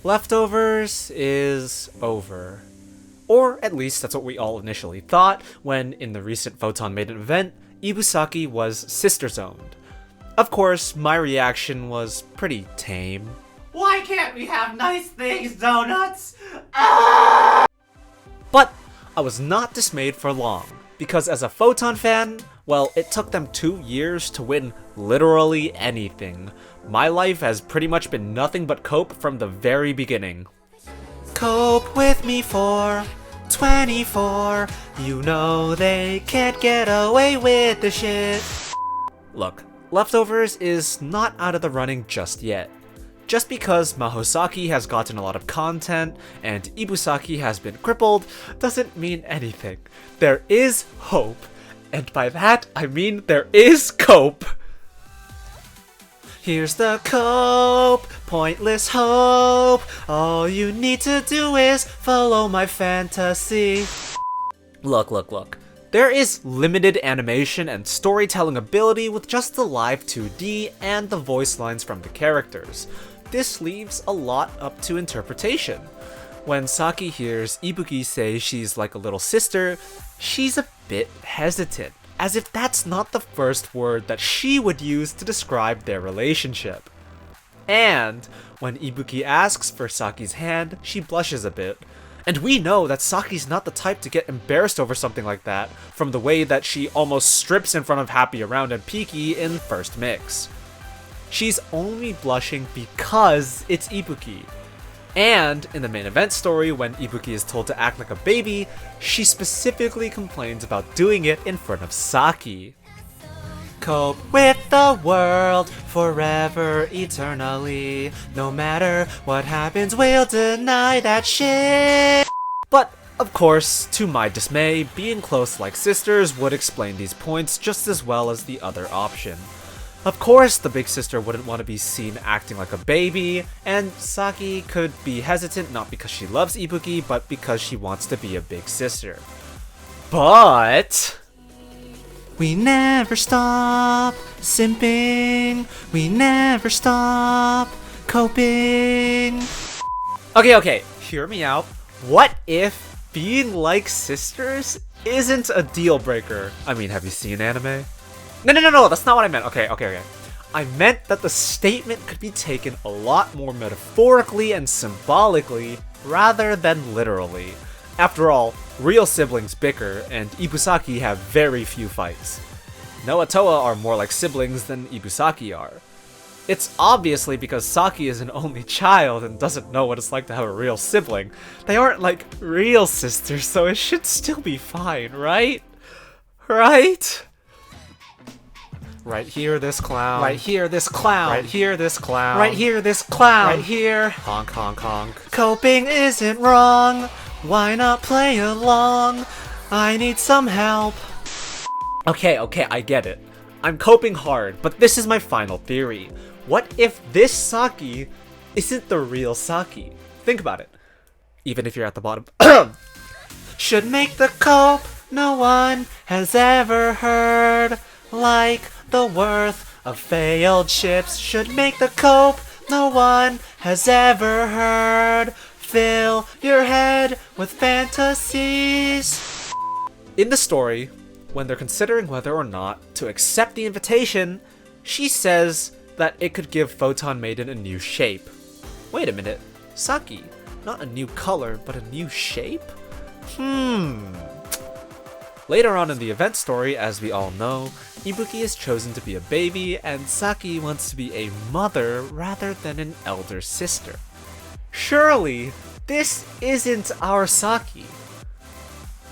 Leftovers is over. Or at least that's what we all initially thought when, in the recent Photon Maiden event, IbuSaki was SISTERZONed. Of course, my reaction was pretty tame. Why can't we have nice things, donuts? But I was not dismayed for long, because as a Photon fan, well, it took them 2 years to win literally anything. My life has pretty much been nothing but cope from the very beginning. Cope with me for 24. You know they can't get away with the shit. Look, Leftovers is not out of the running just yet. Just because Mahosaki has gotten a lot of content and IbuSaki has been crippled doesn't mean anything. There is hope, and by that I mean there is cope. Here's the cope, pointless hope. All you need to do is follow my fantasy. Look. There is limited animation and storytelling ability with just the live 2D and the voice lines from the characters. This leaves a lot up to interpretation. When Saki hears Ibuki say she's like a little sister, she's a bit hesitant, as if that's not the first word that she would use to describe their relationship. And when Ibuki asks for Saki's hand, she blushes a bit. And we know that Saki's not the type to get embarrassed over something like that, from the way that she almost strips in front of Happy Around and Piki in first mix. She's only blushing because it's Ibuki. And in the main event story, when Ibuki is told to act like a baby, she specifically complains about doing it in front of Saki. Cope with the world forever, eternally. No matter what happens, we'll deny that shit. But, of course, to my dismay, being close like sisters would explain these points just as well as the other option. Of course, the big sister wouldn't want to be seen acting like a baby, and Saki could be hesitant not because she loves Ibuki, but because she wants to be a big sister. But we never stop simping, we never stop coping. Okay, hear me out. What if being like sisters isn't a deal breaker? I mean, have you seen anime? No, that's not what I meant. Okay. I meant that the statement could be taken a lot more metaphorically and symbolically rather than literally. After all, real siblings bicker, and IbuSaki have very few fights. Noa Toa are more like siblings than IbuSaki are. It's obviously because Saki is an only child and doesn't know what it's like to have a real sibling. They aren't like real sisters, so it should still be fine, right? Right? Right here, this clown. Right here, this clown. Right here, this clown. Right here, this clown. Right here. Honk, honk, honk. Coping isn't wrong. Why not play along? I need some help. Okay, I get it. I'm coping hard, but this is my final theory. What if this Saki isn't the real Saki? Think about it. Even if you're at the bottom. Should make the cope no one has ever heard. Like the worth of failed ships should make the cope no one has ever heard. Fill your head with fantasies. In the story, when they're considering whether or not to accept the invitation, she says that it could give Photon Maiden a new shape. Wait a minute, Saki, not a new color, but a new shape? Later on in the event story, as we all know, Ibuki is chosen to be a baby, and Saki wants to be a mother rather than an elder sister. Surely, this isn't our Saki.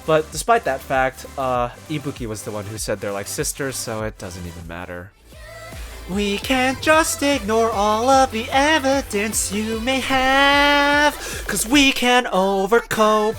But despite that fact, Ibuki was the one who said they're like sisters, so it doesn't even matter. We can't just ignore all of the evidence you may have, 'cause we can overcope.